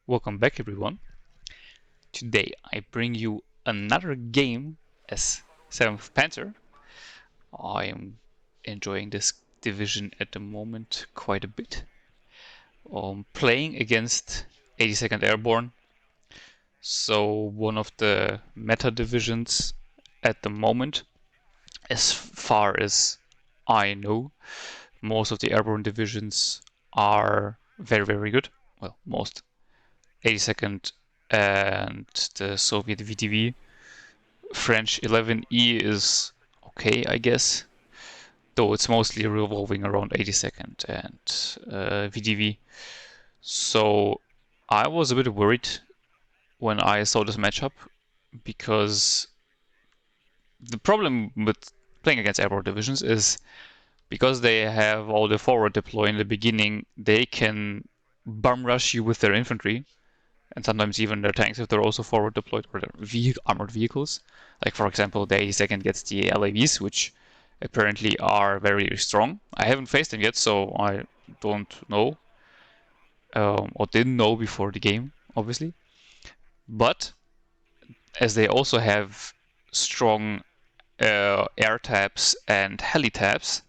Welcome back, everyone. Today I bring you another game as 7th Panzer. I am enjoying this division at the moment quite a bit. Playing against 82nd Airborne, so one of the meta divisions at the moment. As far as I know, most of the Airborne divisions are very, very good. Well, most. 82nd and the Soviet VTV. French 11E is okay, I guess, though it's mostly revolving around 82nd and VTV. So I was a bit worried when I saw this matchup, because the problem with playing against airborne divisions is because they have all the forward deploy in the beginning, they can bum rush you with their infantry, and sometimes even their tanks if they're also forward deployed, or their armored vehicles. Like, for example, the 82nd gets the LAVs, which apparently are very strong. I haven't faced them yet, so I don't know, or didn't know before the game, obviously. But as they also have strong air taps and heli taps,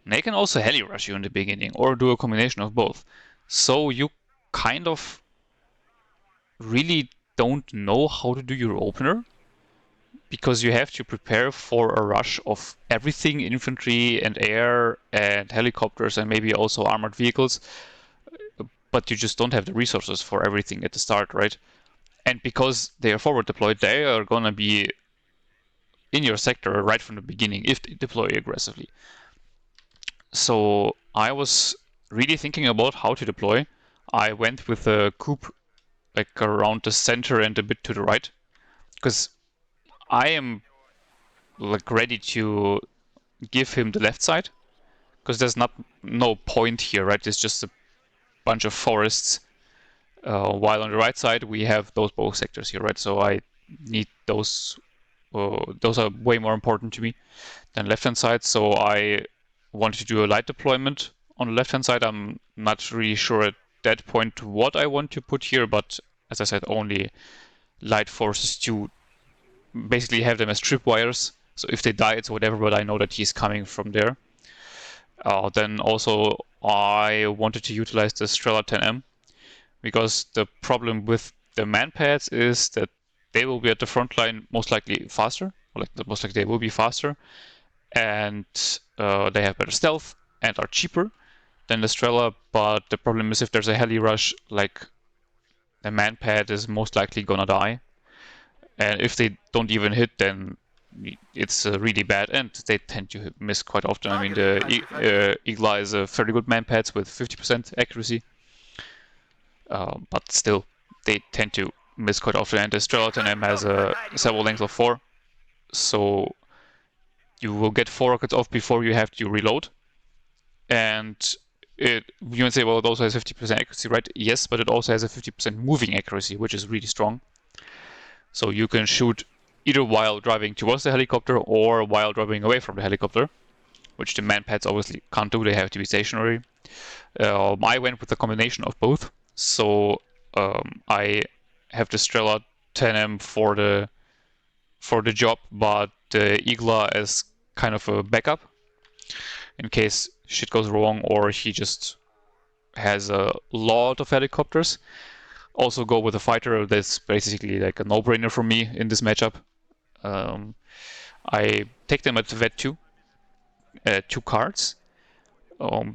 they can also heli rush you in the beginning, or do a combination of both. So you kind of really don't know how to do your opener, because you have to prepare for a rush of everything, infantry and air and helicopters and maybe also armored vehicles, but you just don't have the resources for everything at the start, right? And because they are forward deployed, they are gonna be in your sector right from the beginning if they deploy aggressively. So I was really thinking about how to deploy. I went with a coup like around the center and a bit to the right, because I am like ready to give him the left side, because there's no point here, right? It's just a bunch of forests, while on the right side we have those both sectors here, right? So I need those. Those are way more important to me than left hand side, so I wanted to do a light deployment on the left hand side. I'm not really sure at that point what I want to put here, but as I said, only light forces to basically have them as tripwires. So if they die, it's whatever, but I know that he's coming from there. Then also I wanted to utilize the Strela 10M, because the problem with the man-pads is that they will be at the front line most likely faster, or like most likely they will be faster, and they have better stealth and are cheaper than the Strela. But the problem is, if there's a heli rush, like, the man-pad is most likely gonna die, and if they don't even hit, then it's really bad, and they tend to miss quite often. I mean, the Igla is a fairly good man-pads with 50% accuracy, but still, they tend to miss quite often, and the Strela 10M has a salvo length of 4, so you will get 4 rockets off before you have to reload. And you might say, well, it also has 50% accuracy, right? Yes, but it also has a 50% moving accuracy, which is really strong. So you can shoot either while driving towards the helicopter or while driving away from the helicopter, which the man-pads obviously can't do. They have to be stationary. I went with a combination of both. So I have the Strela 10M for the job, but the Igla as kind of a backup in case shit goes wrong or he just has a lot of helicopters. Also go with a fighter. That's basically like a no-brainer for me in this matchup. I take them at Vet 2, 2 cards,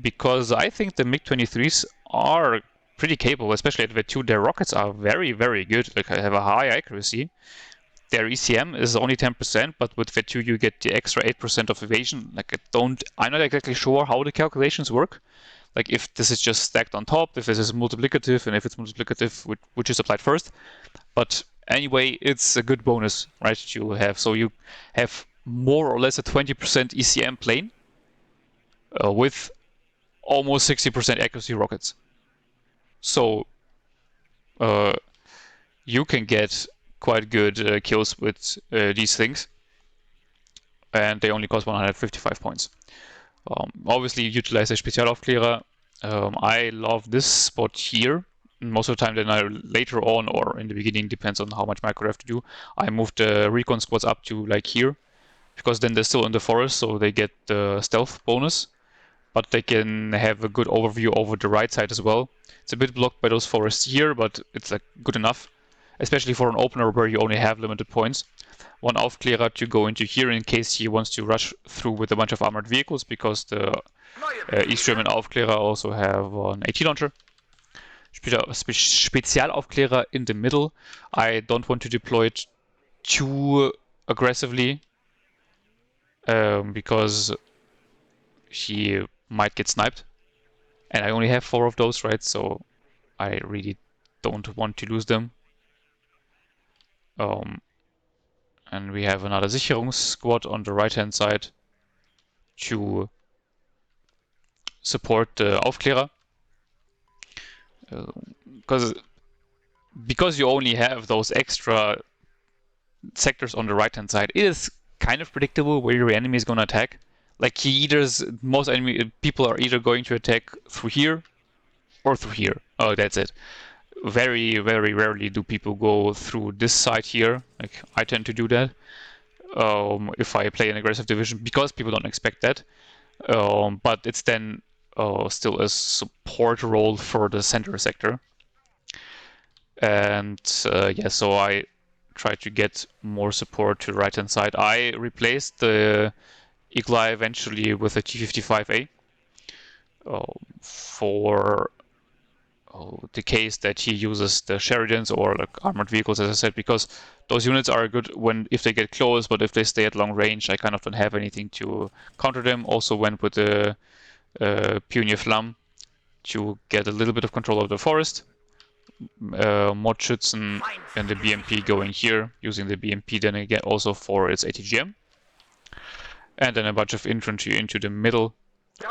because I think the MiG-23s are pretty capable, especially at Vet 2. Their rockets are very, very good. Like, I have a high accuracy. Their ECM is only 10%, but with Vet 2 you get the extra 8% of evasion. Like, I'm not exactly sure how the calculations work. Like, if this is just stacked on top, if this is multiplicative, and if it's multiplicative, which is applied first. But anyway, it's a good bonus, right, to have. So you have more or less a 20% ECM plane with almost 60% accuracy rockets. So you can get quite good kills with these things, and they only cost 155 points. Obviously, utilize a Spezialaufklärer. I love this spot here, most of the time, then I later on or in the beginning, depends on how much micro I have to do, I moved the recon squads up to like here, because then they're still in the forest, so they get the stealth bonus, but they can have a good overview over the right side as well. It's a bit blocked by those forests here, but it's like good enough, especially for an opener where you only have limited points. One Aufklärer to go into here in case he wants to rush through with a bunch of armored vehicles, because the East German Aufklärer also have an AT launcher. Spezialaufklärer in the middle. I don't want to deploy it too aggressively because he might get sniped. And I only have 4 of those, right? So I really don't want to lose them. And we have another Sicherungssquad on the right-hand side to support the Aufklärer. Because you only have those extra sectors on the right-hand side, it is kind of predictable where your enemy is going to attack. Like most enemy people are either going to attack through here or through here. Oh, that's it. Very, very rarely do people go through this side here. Like I tend to do that if I play an aggressive division, because people don't expect that. But it's then still a support role for the center sector. And yeah, so I try to get more support to the right-hand side. I replaced the Igla eventually with a T-55A for the case that he uses the Sheridans or like armored vehicles, as I said, because those units are good if they get close, but if they stay at long range, I kind of don't have anything to counter them. Also went with the Pionier Flamme to get a little bit of control of the forest. Mordschützen and the BMP going here, using the BMP then again also for its ATGM. And then a bunch of infantry into the middle,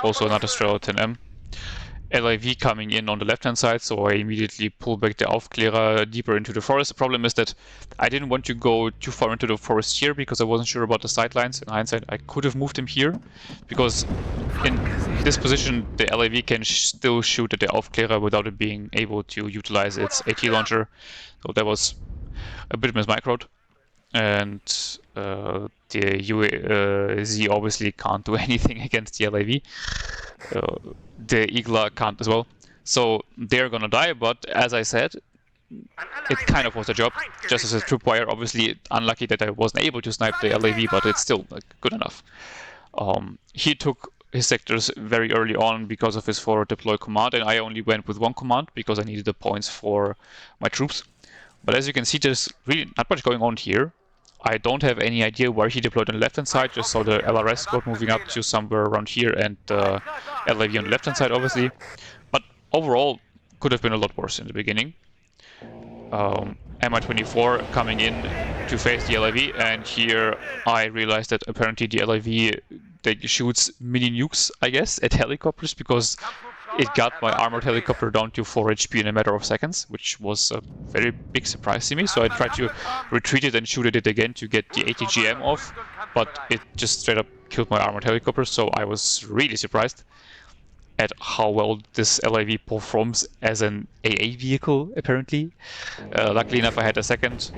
also another Strela 10M. LIV coming in on the left-hand side, so I immediately pull back the Aufklärer deeper into the forest. The problem is that I didn't want to go too far into the forest here because I wasn't sure about the sidelines. In hindsight, I could have moved him here, because in this position the LIV can still shoot at the Aufklärer without it being able to utilize its AT launcher. So that was a bit mismicroed. And the UAZ obviously can't do anything against the LIV. The Igla can't as well. So they're gonna die, but as I said, it kind of was a job. Just as a tripwire, obviously unlucky that I wasn't able to snipe the LAV, but it's still like, good enough. He took his sectors very early on because of his forward deploy command, and I only went with one command because I needed the points for my troops. But as you can see, there's really not much going on here. I don't have any idea where he deployed on the left-hand side, just saw the LRS squad moving up to somewhere around here and LAV on the left-hand side, obviously. But overall, could have been a lot worse in the beginning. Mi-24 coming in to face the LIV, and here I realized that apparently the LIV that shoots mini nukes, I guess, at helicopters, because it got my armored helicopter down to 4 HP in a matter of seconds, which was a very big surprise to me. So I tried to retreat it and shoot at it again to get the ATGM off, but it just straight up killed my armored helicopter, so I was really surprised at how well this LIV performs as an AA vehicle, apparently. Luckily enough, I had a second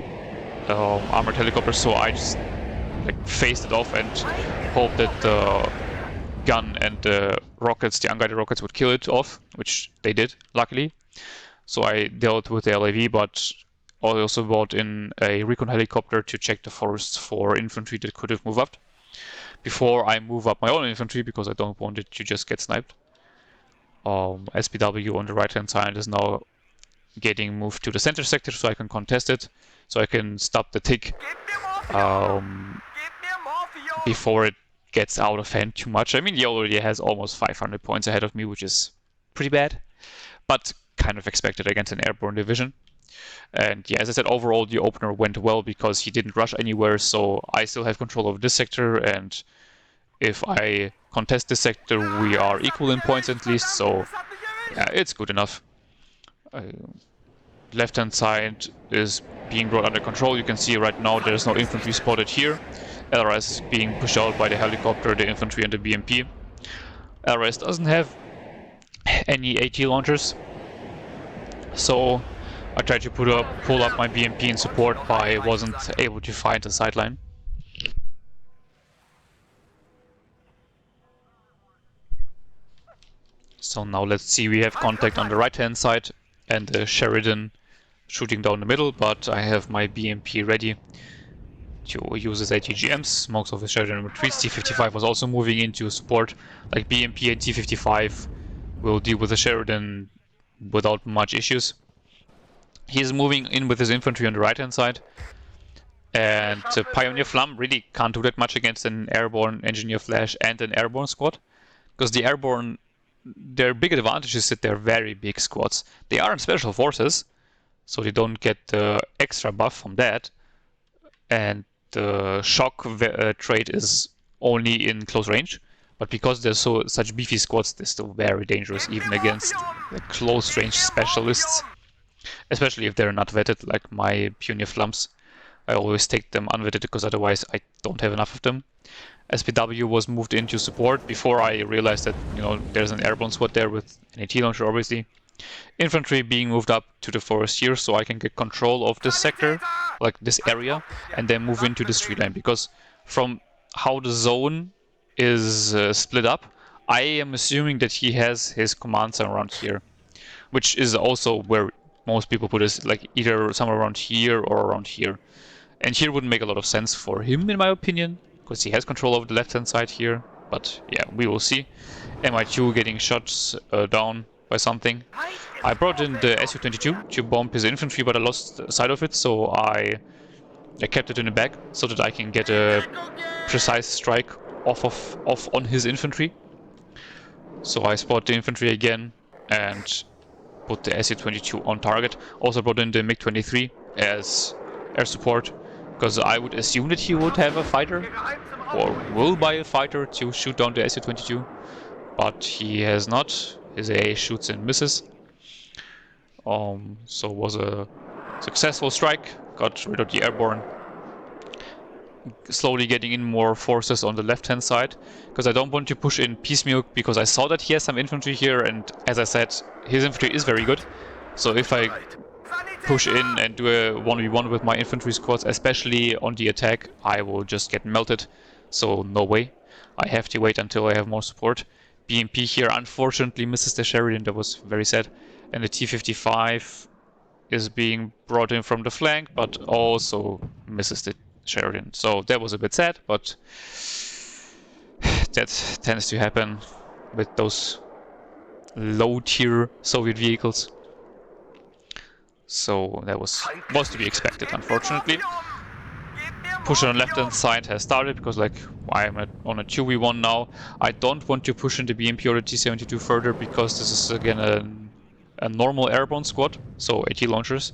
armored helicopter, so I just phased it off and hoped that the gun and the rockets, the unguided rockets, would kill it off, which they did, luckily. So I dealt with the LIV, but I also brought in a recon helicopter to check the forests for infantry that could have moved up before I move up my own infantry, because I don't want it to just get sniped. SPW on the right hand side is now getting moved to the center sector so I can contest it, so I can stop the tick before it gets out of hand too much. I mean, he already has almost 500 points ahead of me, which is pretty bad, but kind of expected against an airborne division. And yeah, as I said, overall the opener went well because he didn't rush anywhere, so I still have control of this sector, and if I contest this sector we are equal in points at least, so yeah, it's good enough. Left hand side is being brought under control. You can see right now there's no infantry spotted here. LRS is being pushed out by the helicopter, the infantry and the BMP. LRS doesn't have any AT launchers, So I tried to pull up my BMP in support, but I wasn't able to find the sideline. So now let's see, we have contact on the right hand side and the Sheridan shooting down the middle, but I have my BMP ready to use his ATGMs. Smokes of the Sheridan retreats. T-55 was also moving into support. Like BMP and T-55 will deal with the Sheridan without much issues. He's moving in with his infantry on the right hand side. And Pioneer Flum really can't do that much against an Airborne Engineer Flash and an Airborne squad. Because the Airborne, their big advantage is that they're very big squads. They are in Special Forces, so they don't get the extra buff from that. And the shock trait is only in close range. But because they're such beefy squads, they're still very dangerous, even against the close range specialists. Especially if they're not vetted, like my Pioneer Flums. I always take them unvetted because otherwise I don't have enough of them. SPW was moved into support before I realized that, you know, there's an airborne squad there with an AT launcher, obviously. Infantry being moved up to the forest here so I can get control of this sector, like this area, and then move into the street line. Because from how the zone is split up, I am assuming that he has his commands around here, which is also where most people put us, like either somewhere around here or around here. And here wouldn't make a lot of sense for him, in my opinion, because he has control over the left-hand side here. But yeah, we will see. MI2 getting shot down by something. I brought in the Su-22 to bomb his infantry, but I lost sight of it, so I kept it in the back so that I can get a precise strike off on his infantry. So I spot the infantry again and put the Su-22 on target. Also brought in the MiG-23 as air support, because I would assume that he would have a fighter, or will buy a fighter to shoot down the Su-22, but he has not. His AA shoots and misses. So it was a successful strike, got rid of the airborne. Slowly getting in more forces on the left-hand side, because I don't want to push in piecemeal, because I saw that he has some infantry here, and as I said, his infantry is very good. So if I push in and do a 1v1 with my infantry squads, especially on the attack, I will just get melted. So no way. I have to wait until I have more support. BMP here unfortunately misses the Sheridan, that was very sad. And the T-55 is being brought in from the flank, but also misses the Sheridan. So that was a bit sad, but that tends to happen with those low-tier Soviet vehicles. So that was to be expected, unfortunately. Push on the left-hand side has started, because like I'm on a 2v1 now. I don't want to push into BMP or the T-72 further, because this is again a normal airborne squad, so AT launchers.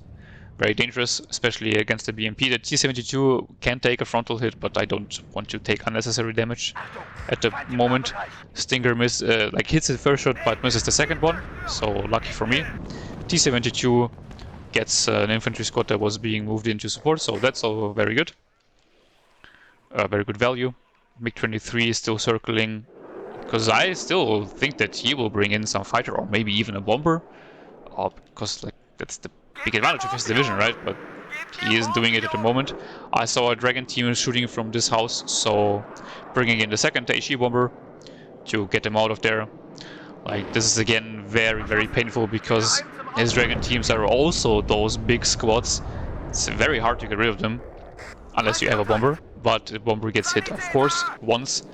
Very dangerous, especially against the BMP. The T-72 can take a frontal hit, but I don't want to take unnecessary damage at the moment. Stinger hits the first shot, but misses the second one, so lucky for me. T-72 gets an infantry squad that was being moved into support, so that's all very good. Very good value. MiG-23 is still circling, because I still think that he will bring in some fighter, or maybe even a bomber, because like that's the big advantage of his division, right? But he isn't doing it at the moment. I saw a Dragon team shooting from this house, so bringing in the second HE bomber to get them out of there. Like, this is again very, very painful, because his Dragon teams are also those big squads. It's very hard to get rid of them, unless you have a bomber. But the bomber gets hit, of course, once.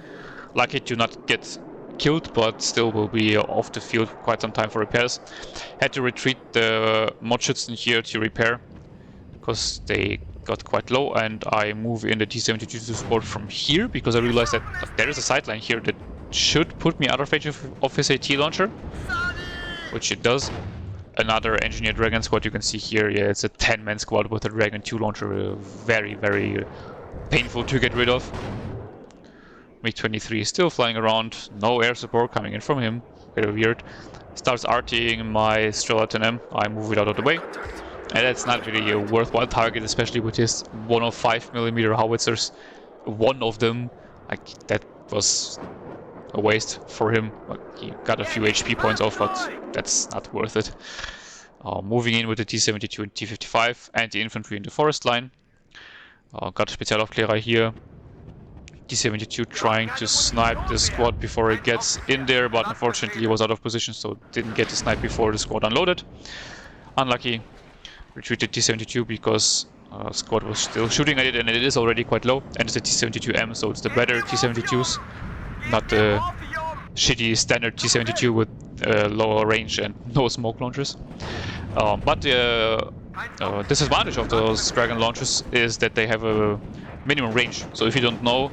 Lucky to not get killed, but still will be off the field quite some time for repairs. Had to retreat the Modschützen here to repair, because they got quite low, and I move in the T-72 to support from here, because I realized that there is a sideline here that should put me out of range of his AT launcher, which it does. Another engineered Dragon squad you can see here. Yeah, it's a 10-man squad with a Dragon 2 launcher. Very, very painful to get rid of. MiG-23 is still flying around. No air support coming in from him. Very weird. Starts RTing my Strela 10M. I move it out of the way. And that's not really a worthwhile target, especially with his 105mm howitzers. One of them, like, that was a waste for him. Like, he got a few HP points off, but that's not worth it. Moving in with the T-72 and T-55 and the infantry in the forest line. Got Spezialaufklärer here. T-72 trying to snipe the squad before it gets in there, but unfortunately he was out of position, so didn't get the snipe before the squad unloaded. Unlucky. Retreated T-72 because squad was still shooting at it, and it is already quite low. And it's a T-72M, so it's the better T-72s, not the shitty standard T-72 with lower range and no smoke launchers. But the disadvantage of those Dragon launchers is that they have a minimum range. So if you don't know,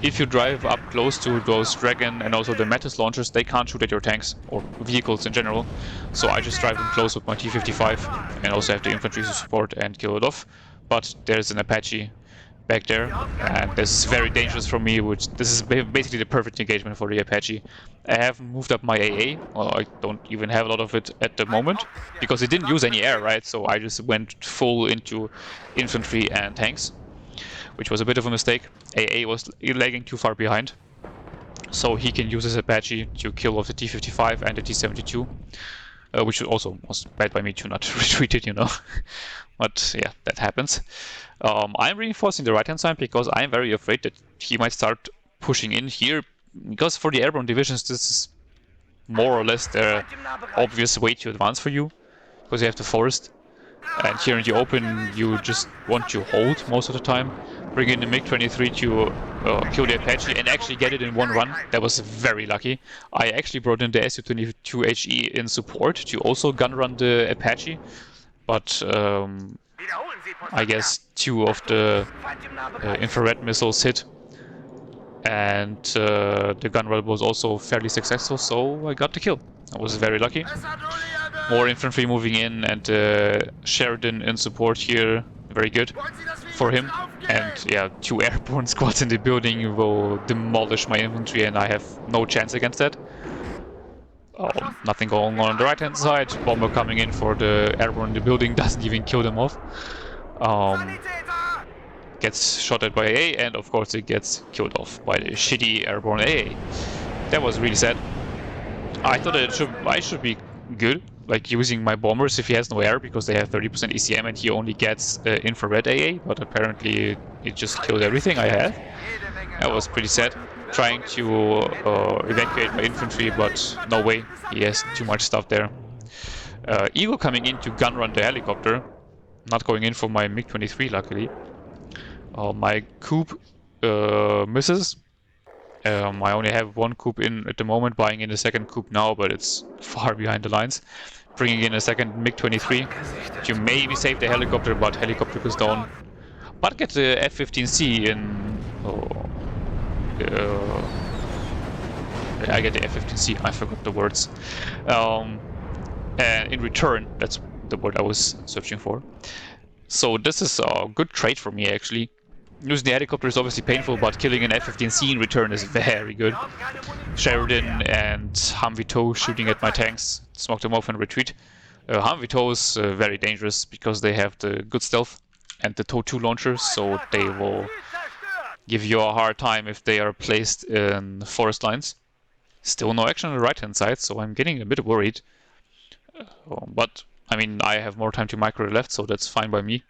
if you drive up close to those Dragon and also the Metis launchers, they can't shoot at your tanks or vehicles in general. So I just drive them close with my T-55 and also have the infantry to support and kill it off. But there's an Apache back there, and this is very dangerous for me, which this is basically the perfect engagement for the Apache. I haven't moved up my AA, well, I don't even have a lot of it at the moment, because it didn't use any air, right? So I just went full into infantry and tanks, which was a bit of a mistake. AA was lagging too far behind, so he can use his Apache to kill off the T-55 and the T-72, which also was bad by me to not retreat it, you know. But yeah, that happens. I'm reinforcing the right-hand side because I'm very afraid that he might start pushing in here, because for the Airborne Divisions this is more or less the obvious way to advance for you, because you have the forest, and here in the open you just want to hold most of the time. Bring in the MiG-23 to kill the Apache and actually get it in one run. That was very lucky. I actually brought in the Su-22HE in support to also gun run the Apache, but I guess 2 of the infrared missiles hit, and the gun run was also fairly successful, so I got the kill. I was very lucky. More infantry moving in, and Sheridan in support here, very good for him. And yeah, 2 airborne squads in the building will demolish my infantry, and I have no chance against that. Nothing going on the right-hand side. Bomber coming in for the airborne in the building, doesn't even kill them off. Gets shot at by AA, and of course it gets killed off by the shitty airborne AA. That was really sad. I thought I should be good, like using my bombers if he has no air, because they have 30% ECM and he only gets infrared AA, but apparently it just killed everything I had. That was pretty sad. Trying to evacuate my infantry, but no way, he has too much stuff there. Eagle coming in to gun run the helicopter, not going in for my MiG-23 luckily. My coup misses. I only have 1 coup in at the moment, buying in a second coup now, but it's far behind the lines. Bringing in a second MiG-23 to maybe save the helicopter, but helicopter goes down. But get the F-15C in... I get the F-15C, I forgot the words. And in return, that's the word I was searching for. So this is a good trade for me actually. Using the helicopter is obviously painful, but killing an F-15C in return is very good. Sheridan and Humvee shooting at my tanks, smoke them off and retreat. Humvee is very dangerous because they have the good stealth and the TOW-2 launchers, so they will give you a hard time if they are placed in forest lines. Still no action on the right-hand side, so I'm getting a bit worried. But, I mean, I have more time to micro left, so that's fine by me.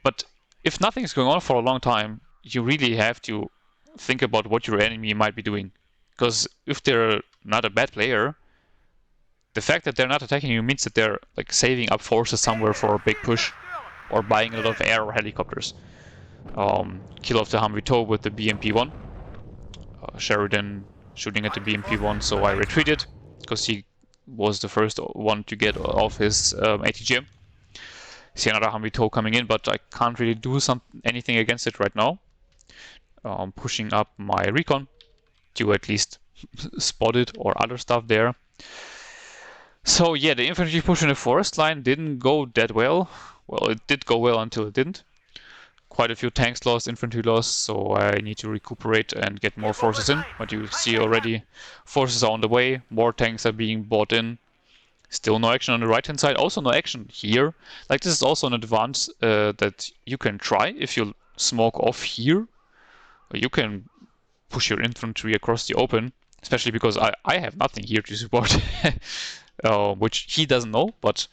But if nothing's going on for a long time, you really have to think about what your enemy might be doing. Because if they're not a bad player, the fact that they're not attacking you means that they're like saving up forces somewhere for a big push, or buying a lot of air or helicopters. Kill off the Humvee with the BMP-1. Sheridan shooting at the BMP-1, so I retreated, because he was the first one to get off his ATGM. See another Humvee coming in, but I can't really do anything against it right now. Pushing up my recon to at least spot it or other stuff there. So yeah, the infantry push in the forest line didn't go that well. Well, it did go well until it didn't. Quite a few tanks lost, infantry lost, so I need to recuperate and get more forces in. But you see already, forces are on the way, more tanks are being bought in. Still no action on the right-hand side, also no action here. Like, this is also an advance that you can try if you smoke off here. You can push your infantry across the open, especially because I have nothing here to support. Which he doesn't know, but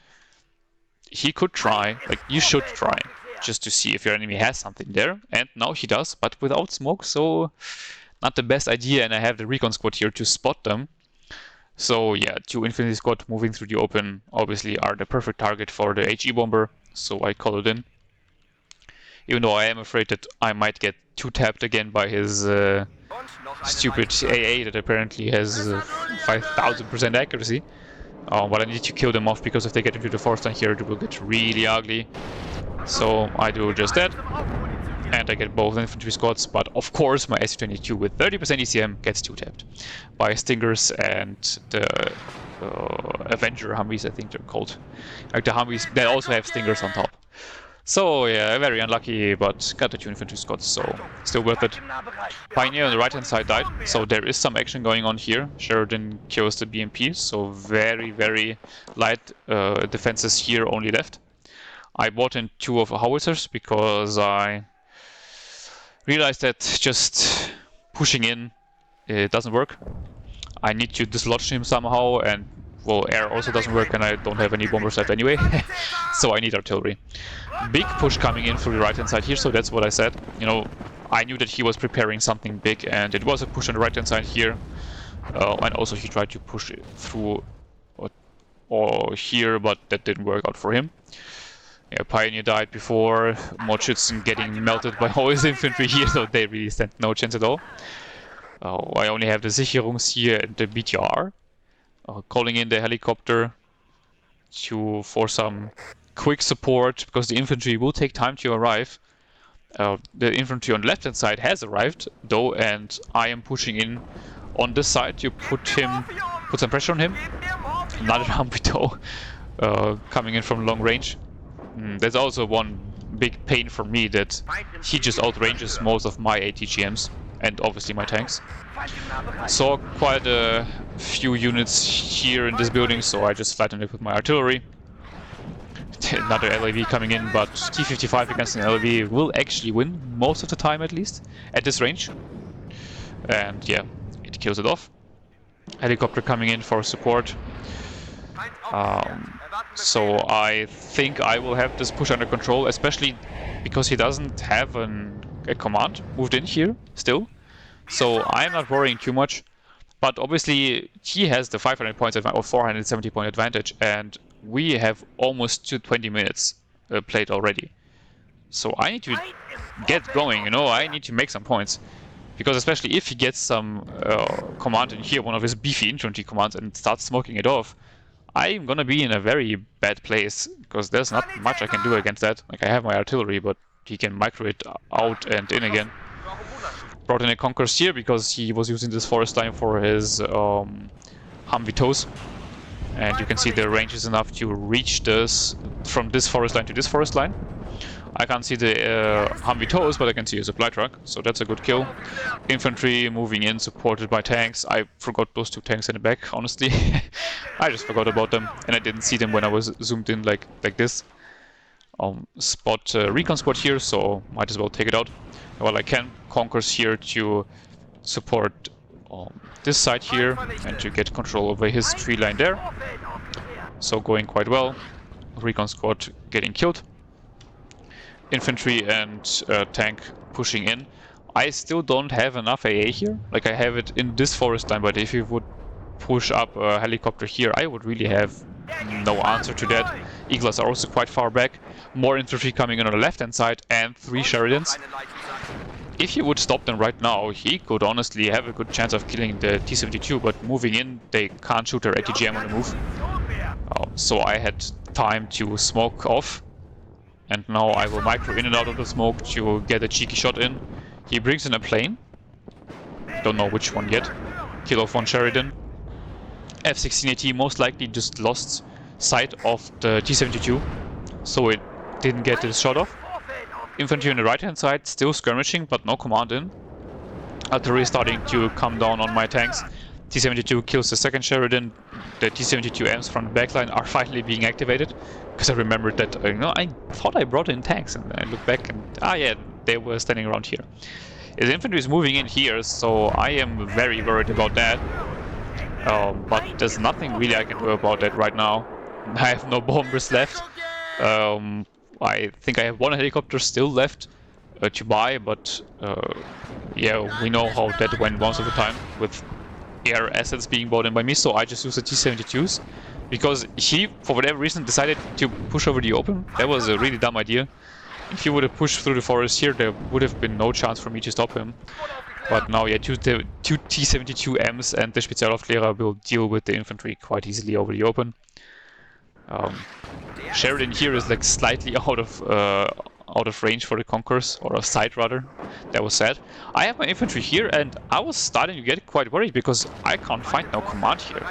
he could try, like you should try, just to see if your enemy has something there. And now he does, but without smoke, so not the best idea. And I have the recon squad here to spot them. So yeah, 2 infantry squad moving through the open obviously are the perfect target for the HE bomber, so I call it in. Even though I am afraid that I might get 2-tapped again by his stupid AA that apparently has 5000% accuracy. But I need to kill them off, because if they get into the forest line here, it will get really ugly. So I do just that, and I get both infantry squads, but of course my SU-22 with 30% ECM gets 2-tapped by Stingers and the Avenger Humvees, I think they're called. Like the Humvees, they also have Stingers on top. So yeah, very unlucky, but got the 2 infantry squads, so still worth it. Pioneer on the right hand side died, so there is some action going on here. Sheridan kills the BMP, so very light defenses here only left. I bought in 2 of howitzers because I realized that just pushing in it doesn't work. I need to dislodge him somehow, and well, air also doesn't work, and I don't have any bombers left anyway. So I need artillery. Big push coming in through the right hand side here, so that's what I said. You know, I knew that he was preparing something big, and it was a push on the right hand side here. And also he tried to push it through or here, but that didn't work out for him. Yeah, Pioneer died before, Mordschützen getting melted by all his infantry here, so they really stand no chance at all. I only have the Sicherungs here and the BTR. Calling in the helicopter for some quick support, because the infantry will take time to arrive. The infantry on the left hand side has arrived though, and I am pushing in on this side to put some pressure on him. Another Humvee coming in from long range. There's also one big pain for me, that he just outranges most of my ATGMs and obviously my tanks. Saw quite a few units here in this building, so I just flattened it with my artillery. Another LAV coming in, but T-55 against an LAV will actually win most of the time, at least at this range. And yeah, it kills it off. Helicopter coming in for support. So I think I will have this push under control, especially because he doesn't have a command moved in here still. So I'm not worrying too much. But obviously he has the 500 points or 470 point advantage, and we have almost 20 minutes played already. So I need to get going, you know, I need to make some points. Because especially if he gets some command in here, one of his beefy infantry commands, and starts smoking it off, I'm gonna be in a very bad place, because there's not much I can do against that. Like, I have my artillery, but he can micro it out and in again. Brought in a Conquerors here because he was using this forest line for his Humvee tows. And you can see the range is enough to reach this from this forest line to this forest line. I can't see the Humvee tows, but I can see a supply truck, so that's a good kill. Infantry moving in, supported by tanks. I forgot those 2 tanks in the back, honestly. I just forgot about them, and I didn't see them when I was zoomed in like this. Spot recon squad here, so might as well take it out while I can. Conquers here to support this side here and to get control over his tree line there. So going quite well. Recon squad getting killed. Infantry and tank pushing in. I still don't have enough AA here. Like, I have it in this forest line, but if you would push up a helicopter here, I would really have no answer to that. Eagles are also quite far back. More infantry coming in on the left hand side, and 3 Sheridans. If you would stop them right now, he could honestly have a good chance of killing the T-72, but moving in, they can't shoot their ATGM on the move. So I had time to smoke off, and now I will micro in and out of the smoke to get a cheeky shot in. He brings in a plane. Don't know which one yet. Kill off 1 Sheridan. F-16AT most likely just lost sight of the T-72, so it didn't get this shot off. Infantry on the right hand side still skirmishing, but no command in. Artillery starting to come down on my tanks. T-72 kills the 2nd Sheridan. The T-72Ms from the backline are finally being activated, because I remembered that I thought I brought in tanks, and I look back and yeah, they were standing around here. His infantry is moving in here, so I am very worried about that. But there's nothing really I can do about that right now. I have no bombers left. I think I have one helicopter still left to buy, but yeah, we know how that went most of the time with air assets being bought in by me, so I just used the T-72s because he, for whatever reason, decided to push over the open. That was a really dumb idea. If he would have pushed through the forest here, there would have been no chance for me to stop him. But now, yeah, two T-72Ms and the Spezialaufklärer will deal with the infantry quite easily over the open. Sheridan here is like slightly out of range for the Conquerors, or a sight rather. That was sad. I have my infantry here, and I was starting to get quite worried because I can't find no command here.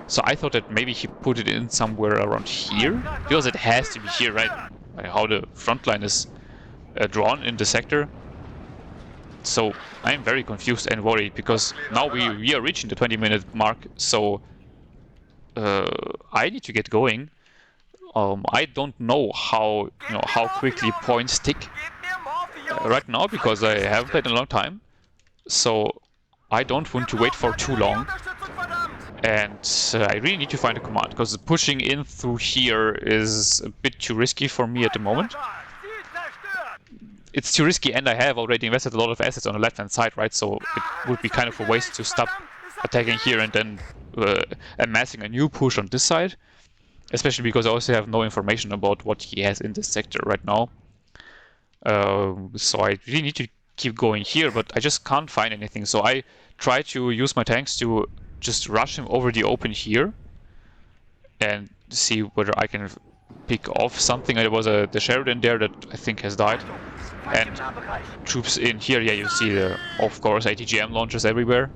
So I thought that maybe he put it in somewhere around here, because it has to be here, right? Like how the front line is drawn in the sector. So I'm very confused and worried because now we are reaching the 20-minute mark. So I need to get going. I don't know how quickly points tick right now because I haven't played in a long time. So I don't want to wait for too long. And I really need to find a command because pushing in through here is a bit too risky for me at the moment. It's too risky, and I have already invested a lot of assets on the left-hand side, right? So it would be kind of a waste to stop attacking here and then amassing a new push on this side. Especially because I also have no information about what he has in this sector right now. So I really need to keep going here, but I just can't find anything. So I try to use my tanks to just rush him over the open here and see whether I can pick off something. There was the Sheridan there that I think has died. And troops in here, yeah, you see the, of course, ATGM launchers everywhere.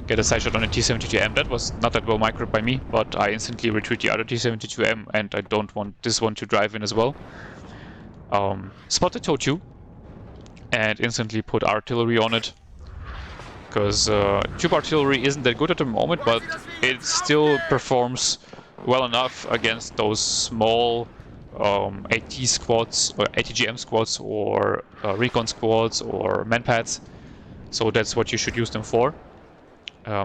Get a side shot on a T-72M. That was not that well microed by me, but I instantly retreat the other T-72M, and I don't want this one to drive in as well. Spot the TOW-2, and instantly put artillery on it. Because tube artillery isn't that good at the moment, but it still performs well enough against those small AT squads, or ATGM squads, or recon squads, or manpads. So that's what you should use them for.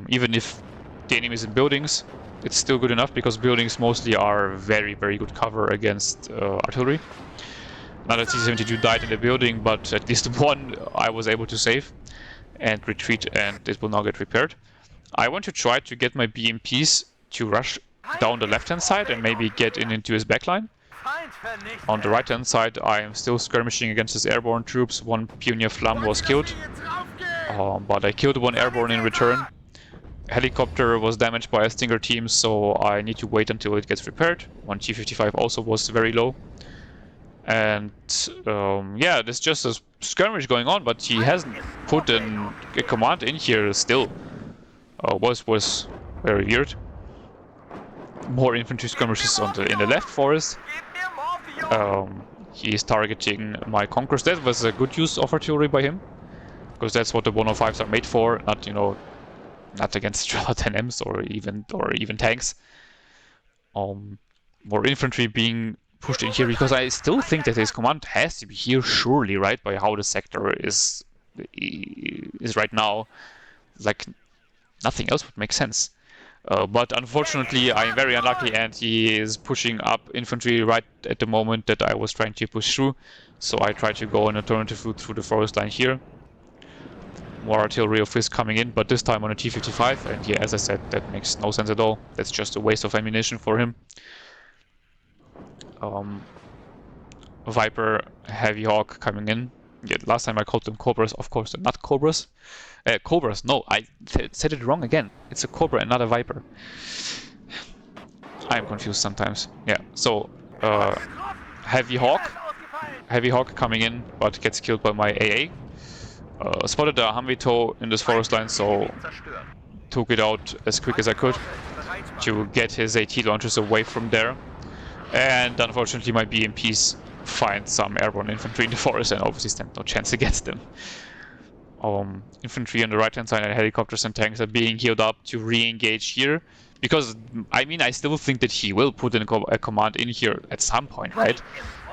Even if the enemy is in buildings, it's still good enough because buildings mostly are very, very good cover against artillery. Another T-72 died in the building, but at least one I was able to save and retreat, and it will now get repaired. I want to try to get my BMPs to rush down the left-hand side and maybe get into his backline. On the right-hand side, I am still skirmishing against his airborne troops. One Pioneer Flam was killed, but I killed one airborne in return. Helicopter was damaged by a Stinger team, so I need to wait until it gets repaired. One T-55 also was very low. And yeah, there's just a skirmish going on, but he hasn't put a command in here still. Was very weird. More infantry skirmishes in the left forest. He is targeting my Conquerors. That was a good use of artillery by him, because that's what the 105s are made for. Not not against Strela 10Ms or even tanks. More infantry being pushed in here because I still think that his command has to be here, surely, right? By how the sector is right now, like nothing else would make sense. But unfortunately, I am very unlucky, and he is pushing up infantry right at the moment that I was trying to push through. So I tried to go an alternative route through the forest line here. More artillery of his coming in, but this time on a T-55, and yeah, as I said, that makes no sense at all. That's just a waste of ammunition for him. Viper, Heavy Hawk coming in. Yeah, last time I called them Cobras, of course they're not Cobras. Cobras, no, I said it wrong again. It's a Cobra and not a Viper. I am confused sometimes. Yeah, so Heavy Hawk coming in, but gets killed by my AA. Spotted a Humvee tow in this forest line, so took it out as quick as I could to get his AT launchers away from there. And unfortunately my BMPs find some airborne infantry in the forest and obviously stand no chance against them. Infantry on the right hand side and helicopters and tanks are being healed up to re-engage here. Because, I mean, I still think that he will put in a command in here at some point, right?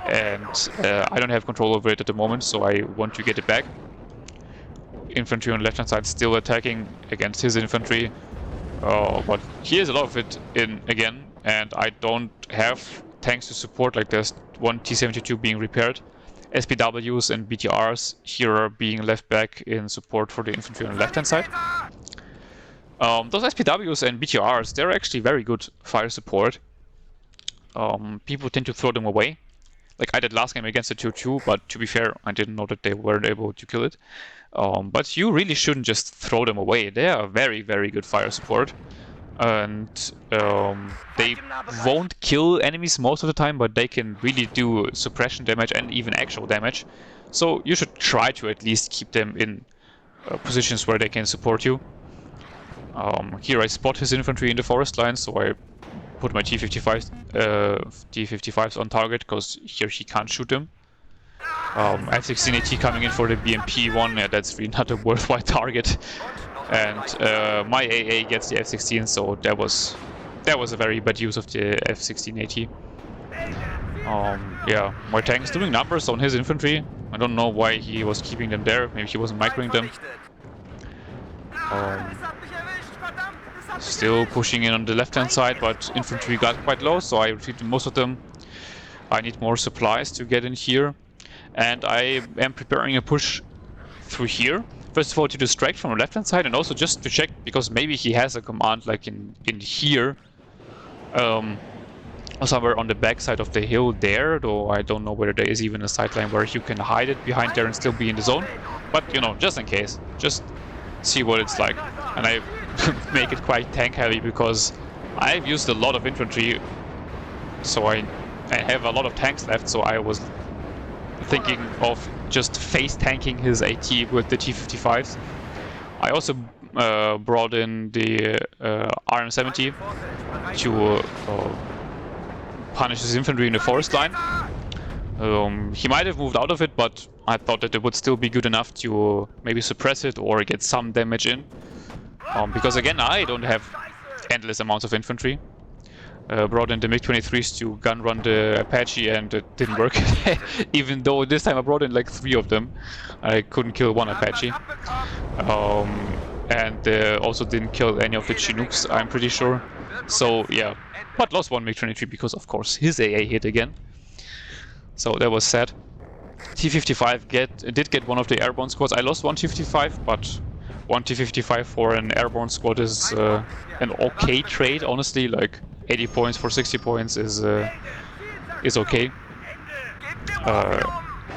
And I don't have control over it at the moment, so I want to get it back. Infantry on the left hand side still attacking against his infantry. But he has a lot of it in again, and I don't have tanks to support, like there's one T-72 being repaired. SPWs and BTRs here are being left back in support for the infantry on the left-hand side. Those SPWs and BTRs, they're actually very good fire support. People tend to throw them away. Like I did last game against the 2-2, but to be fair, I didn't know that they weren't able to kill it. But you really shouldn't just throw them away. They are very, very good fire support. And they won't kill enemies most of the time, but they can really do suppression damage and even actual damage. So you should try to at least keep them in positions where they can support you. Here I spot his infantry in the forest line, so I put my T-55s on target, because here he can't shoot them. F-16AT coming in for the BMP-1, yeah, that's really not a worthwhile target. And my AA gets the F-16, so that was a very bad use of the F-16AT. Yeah, my tank is doing numbers on his infantry. I don't know why he was keeping them there. Maybe he wasn't microing them. Still pushing in on the left-hand side, but infantry got quite low, so I retreated most of them. I need more supplies to get in here, and I am preparing a push through here. First of all, to distract from the left-hand side, and also just to check, because maybe he has a command like in here, somewhere on the back side of the hill there, though I don't know whether there is even a sideline where you can hide it behind there and still be in the zone. But, you know, just in case, just see what it's like. And I make it quite tank heavy because I've used a lot of infantry, so I have a lot of tanks left, so I was thinking of just face tanking his AT with the T-55s. I also brought in the RM-70 to punish his infantry in the forest line. He might have moved out of it, but I thought that it would still be good enough to maybe suppress it or get some damage in. Because again, I don't have endless amounts of infantry. Brought in the MiG-23s to gun run the Apache, and it didn't work. Even though this time I brought in like 3 of them. I couldn't kill one Apache. And also didn't kill any of the Chinooks, I'm pretty sure. So yeah, but lost one MiG-23 because of course his AA hit again. So that was sad. T-55 did get one of the airborne squads. I lost one T-55, but one T-55 for an airborne squad is an okay trade, honestly. Like 80 points for 60 points is okay.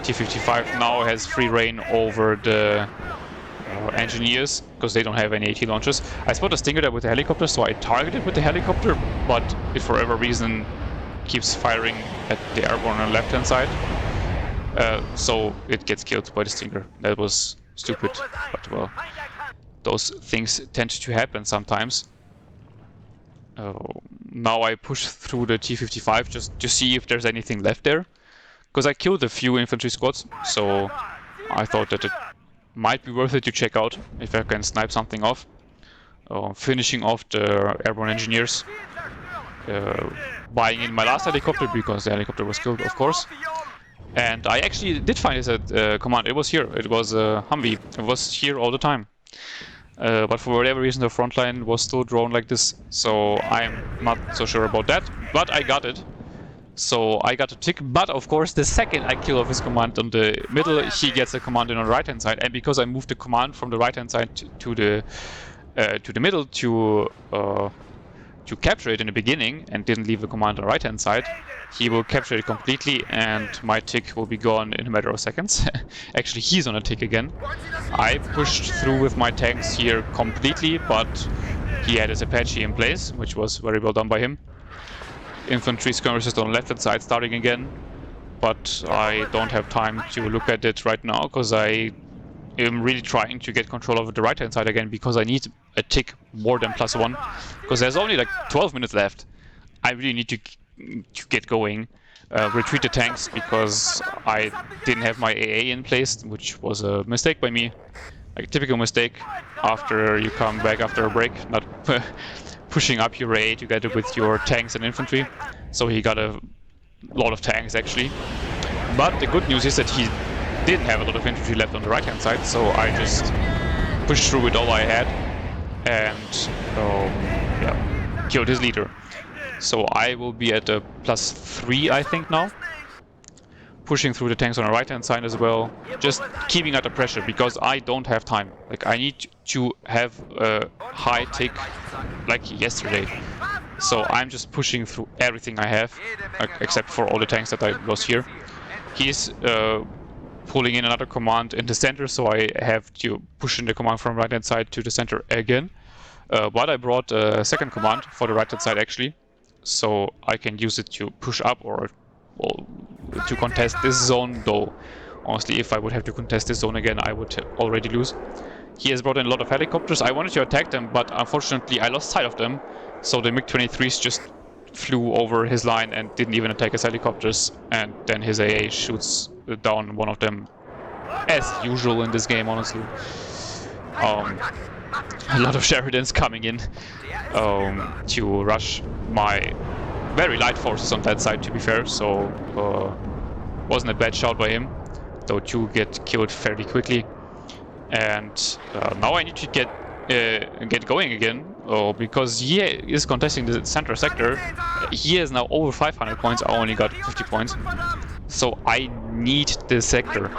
T-55 now has free reign over the engineers, because they don't have any AT launchers. I spot a Stinger there with the helicopter, so I targeted with the helicopter, but it for whatever reason keeps firing at the airborne on the left-hand side. So it gets killed by the Stinger. That was stupid, but well, those things tend to happen sometimes. Now I push through the T-55 just to see if there's anything left there, because I killed a few infantry squads, so I thought that it might be worth it to check out if I can snipe something off. Finishing off the airborne engineers, buying in my last helicopter because the helicopter was killed, of course. And I actually did find this at command. It was here. It was Humvee. It was here all the time. But for whatever reason, the front line was still drawn like this. So I'm not so sure about that. But I got it. So I got a tick. But of course, the second I kill off his command on the middle, he gets a command in on the right hand side. And because I moved the command from the right hand side to the middle to capture it in the beginning and didn't leave a command on the right hand side, he will capture it completely and my tick will be gone in a matter of seconds. Actually, he's on a tick again. I pushed through with my tanks here completely, but he had his Apache in place, which was very well done by him. Infantry skirmishes on the left hand side starting again, but I don't have time to look at it right now because I am really trying to get control over the right hand side again, because I need a tick more than +1, because there's only like 12 minutes left. I really need to get going, retreat the tanks, because I didn't have my AA in place, which was a mistake by me, like a typical mistake after you come back after a break, not pushing up your AA together with your tanks and infantry. So he got a lot of tanks actually, but the good news is that he didn't have a lot of infantry left on the right hand side, so I just pushed through with all I had and yeah, killed his leader. So I will be at a +3, I think, now. Pushing through the tanks on the right-hand side as well. Just keeping under pressure, because I don't have time. Like, I need to have a high tick like yesterday. So I'm just pushing through everything I have, except for all the tanks that I lost here. He's pulling in another command in the center, so I have to push in the command from right-hand side to the center again. But I brought a second command for the right-hand side, actually, so I can use it to push up or well, to contest this zone, though honestly if I would have to contest this zone again I would already lose. He has brought in a lot of helicopters. I wanted to attack them, but unfortunately I lost sight of them, so the MiG-23s just flew over his line and didn't even attack his helicopters, and then his AA shoots down one of them, as usual in this game, honestly. A lot of Sheridans coming in to rush my very light forces on that side, to be fair, so wasn't a bad shot by him, though two get killed fairly quickly. And now I need to get going again, because he is contesting the center sector. He has now over 500 points, I only got 50 points, so I need this sector.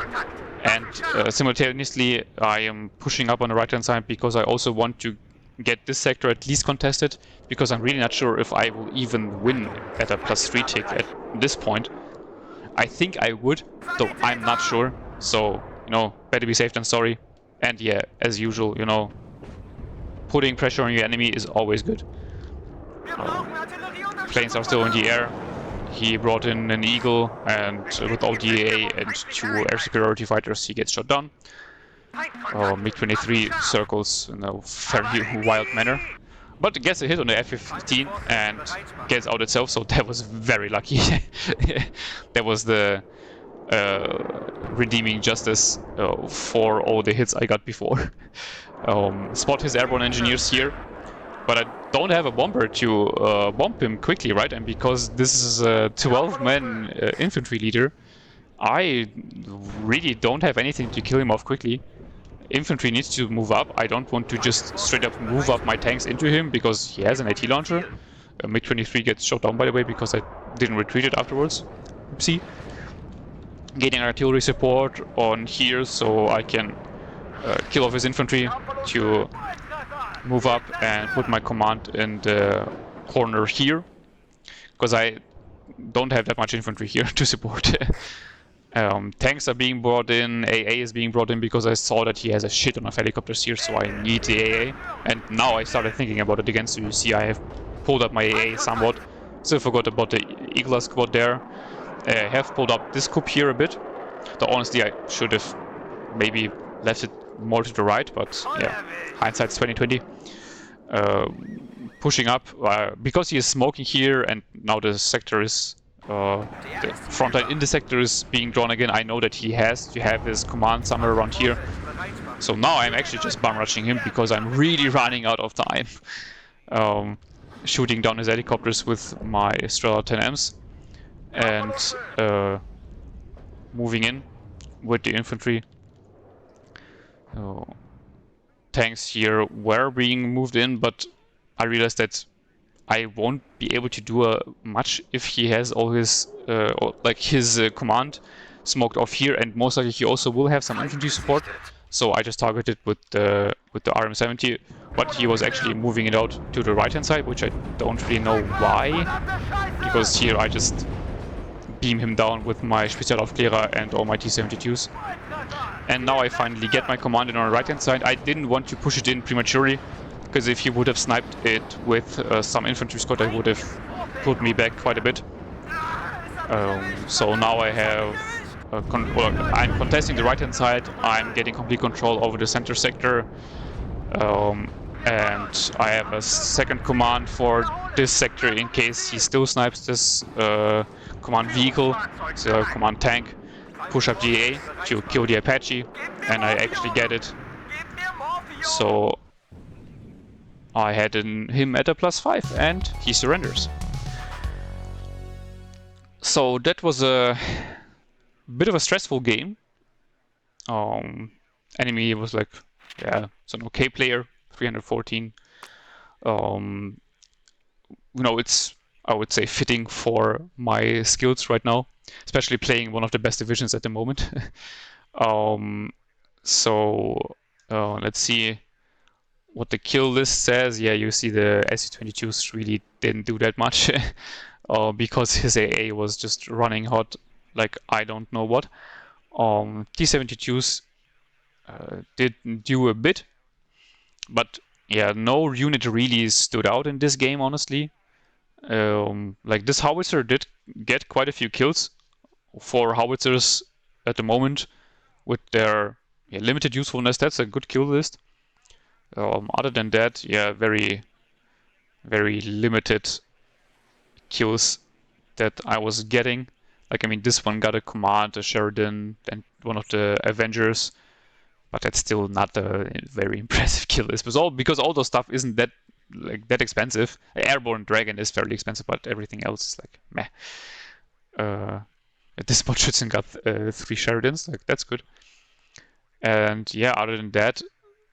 And simultaneously I am pushing up on the right hand side because I also want to get this sector at least contested, because I'm really not sure if I will even win at a +3 tick at this point. I think I would, though I'm not sure, so, you know, better be safe than sorry. And yeah, as usual, you know, putting pressure on your enemy is always good. Planes are still in the air. He brought in an Eagle, and with all DA and 2 air superiority fighters, he gets shot down. MiG-23 circles in a very wild manner, but gets a hit on the F-15 and gets out itself, so that was very lucky. That was the redeeming justice for all the hits I got before. Spot his airborne engineers here, but I don't have a bomber to bomb him quickly, right? And because this is a 12-man infantry leader, I really don't have anything to kill him off quickly. Infantry needs to move up. I don't want to just straight up move up my tanks into him because he has an AT launcher. MiG-23 gets shot down, by the way, because I didn't retreat it afterwards. Oopsie. Getting artillery support on here so I can kill off his infantry to move up and put my command in the corner here, because I don't have that much infantry here to support. Tanks are being brought in, AA is being brought in because I saw that he has a shit ton of helicopters here, so I need the AA. And now I started thinking about it again, so you see I have pulled up my AA somewhat. Still forgot about the Eagle squad there. I have pulled up this coup here a bit. Though honestly I should have maybe left it more to the right, but yeah, hindsight's 20/20. Pushing up, because he is smoking here and now the sector is the front line in the sector is being drawn again. I know that he has to have his command somewhere around here. So now I'm actually just bum rushing him because I'm really running out of time. Shooting down his helicopters with my Strela 10Ms and moving in with the infantry. Tanks here were being moved in, but I realized that I won't be able to do much if he has all his his command smoked off here, and most likely he also will have some infantry support. So I just targeted with the RM-70, but he was actually moving it out to the right hand side, which I don't really know why, because here I just beam him down with my Spezialaufklärer and all my T-72s. And now I finally get my command in on the right hand side. I didn't want to push it in prematurely, because if he would have sniped it with some infantry squad, I would have put me back quite a bit. So now I have I'm contesting the right hand side. I'm getting complete control over the center sector, and I have a second command for this sector in case he still snipes this command vehicle, so command tank. Push up GA to kill the Apache, and I actually get it. So I had him at a +5 and he surrenders. So that was a bit of a stressful game. Enemy was like, yeah, it's an okay player, 314. You know, I would say, fitting for my skills right now, especially playing one of the best divisions at the moment. So let's see what the kill list says. Yeah, you see the SU-22s really didn't do that much because his AA was just running hot like I don't know what. T-72s did do a bit, but yeah, no unit really stood out in this game, honestly. Like this howitzer did get quite a few kills for howitzers at the moment with their limited usefulness. That's a good kill list. Other than that, yeah, very, very limited kills that I was getting. Like, I mean, this one got a command, a Sheridan, and one of the Avengers, but that's still not a very impressive kill list. Because all those stuff isn't that expensive. Airborne Dragon is fairly expensive, but everything else is like meh. This Schützen got 3 Sheridans, like that's good. And yeah, other than that,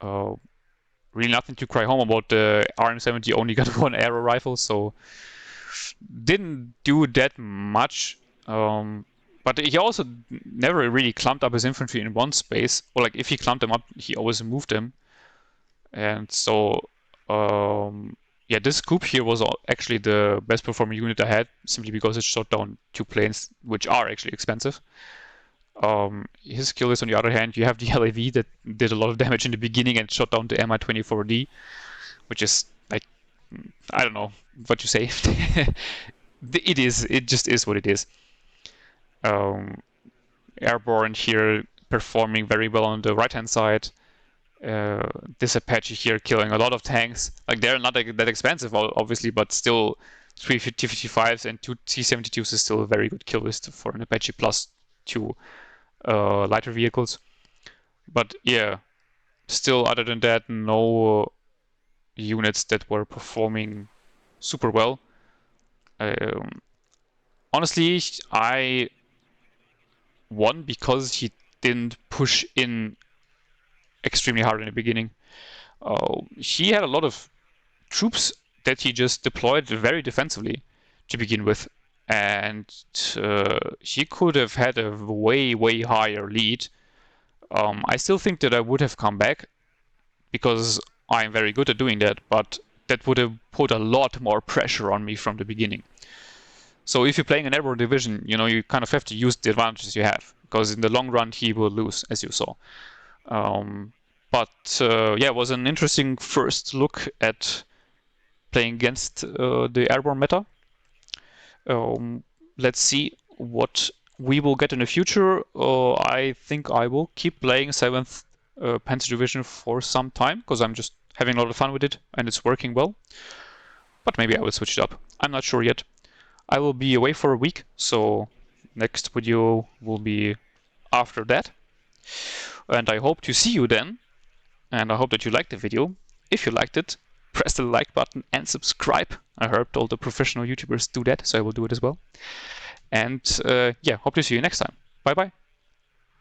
really nothing to cry home about. The RM70 only got 1 arrow rifle, so didn't do that much. But he also never really clumped up his infantry in one space, or like if he clumped them up, he always moved them. And so, yeah, this coup here was actually the best performing unit I had, simply because it shot down 2 planes, which are actually expensive. His skill is, on the other hand, you have the LAV that did a lot of damage in the beginning and shot down the Mi-24D, which is like, I don't know what you say. It just is what it is. Airborne here performing very well on the right-hand side. This Apache here killing a lot of tanks. Like, they're not that expensive, obviously, but still 3 T-55s and 2 T-72s is still a very good kill list for an Apache plus 2 lighter vehicles. But yeah, still, other than that, no units that were performing super well. Honestly, I won because he didn't push in extremely hard in the beginning. He had a lot of troops that he just deployed very defensively to begin with, and he could have had a way, way higher lead. I still think that I would have come back because I'm very good at doing that, but that would have put a lot more pressure on me from the beginning. So if you're playing an Airborne Division, you kind of have to use the advantages you have, because in the long run he will lose, as you saw. But yeah, it was an interesting first look at playing against the Airborne meta. Let's see what we will get in the future. I think I will keep playing 7th Panzer Division for some time, because I'm just having a lot of fun with it and it's working well. But maybe I will switch it up. I'm not sure yet. I will be away for a week, so next video will be after that. And I hope to see you then. And I hope that you liked the video. If you liked it, press the like button and subscribe. I heard all the professional YouTubers do that, so I will do it as well. And yeah, hope to see you next time. Bye bye.